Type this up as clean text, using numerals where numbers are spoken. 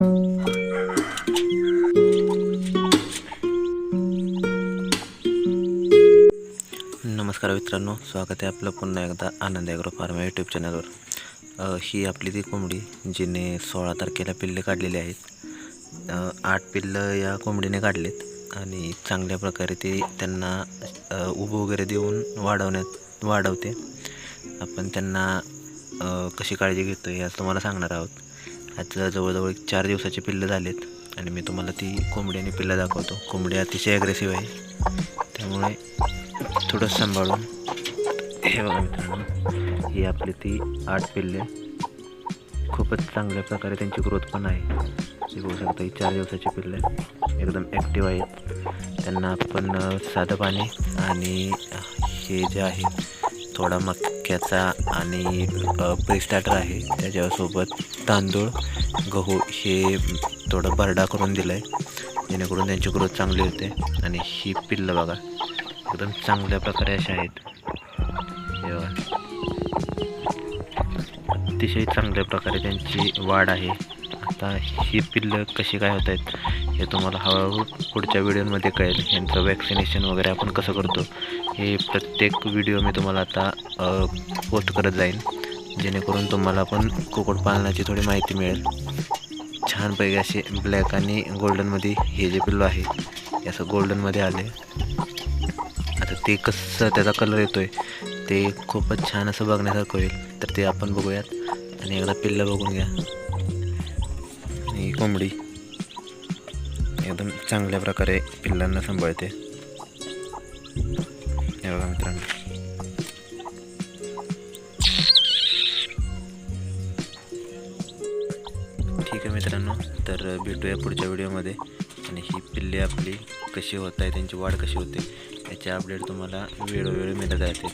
नमस्कार मित्रांनो, स्वागत आहे आपलं पुन्हा एकदा आनंद ॲग्रो फार्म यूट्यूब चॅनलवर. ही आपली ती कोंबडी जिने 16 तारखेला पिल्ले काढलेली आहेत. 8 पिल्लं या कोंबडीने काढलेत आणि चांगल्या प्रकारे ते त्यांना उभ वगैरे देऊन वाढवते. आपण त्यांना कशी काळजी घेतो हे आज तुम्हाला सांगणार आहोत. आज जवळजवळ 4 दिवसाचे पिल्लं झालेत आणि मी तुम्हाला ती कोंबडी आणि पिल्लं दाखवतो. कोंबडी अतिशय ॲग्रेसिव्ह आहे, त्यामुळे थोडं सांभाळून. हे बघा मित्रांनो, ही आपली ती 8 पिल्ले. खूपच चांगल्या प्रकारे त्यांची ग्रोथ पण आहे. हे बघू शकता, ही 4 दिवसाची पिल्ले एकदम ॲक्टिव्ह आहेत. त्यांना आपण साधं पाणी आणि हे जे आहे थोडा मक्याचा आणि प्री-स्टार्टर आहे, त्याच्यासोबत तांदूळ, गहू हे थोडं भरडा करून दिलं आहे, जेणेकरून त्यांची ग्रोथ चांगली होते. आणि ही पिल्लं बघा एकदम चांगल्या प्रकारे अशा आहेत. हे बघा, अतिशय चांगल्या प्रकारे त्यांची वाढ आहे. आता ही पिल्लं कशी काय होत आहेत हे तुम्हाला हळूहळू पुढच्या व्हिडिओमध्ये कळेल. यांचं वॅक्सिनेशन वगैरे आपण कसं करतो हे प्रत्येक व्हिडिओ मी तुम्हाला आता पोस्ट करत जाईन, जेणेकरून तुम्हाला पण कुक्कुटपालनाची थोडी माहिती मिळेल. छानपैकी असे ब्लॅक आणि गोल्डनमध्ये हे जे पिल्लू आहे हे असं गोल्डनमध्ये आले. आता ते कसं त्याचा कलर येतोय ते खूपच छान असं बघण्यासारखं होईल, तर ते आपण बघूयात. आणि एकदा पिल्लं बघून घ्या. आणि कोंबडी एकदम चांगल्या प्रकारे पिल्लांना सांभाळते. हे बघा मित्रांनो, ठीक आहे मित्रांनो, तर भेटूया पुढच्या व्हिडिओमध्ये. आणि ही पिल्ले आपली कशी होत आहे, त्यांची वाढ कशी होते याचे अपडेट तुम्हाला वेळोवेळी मिळत राहते.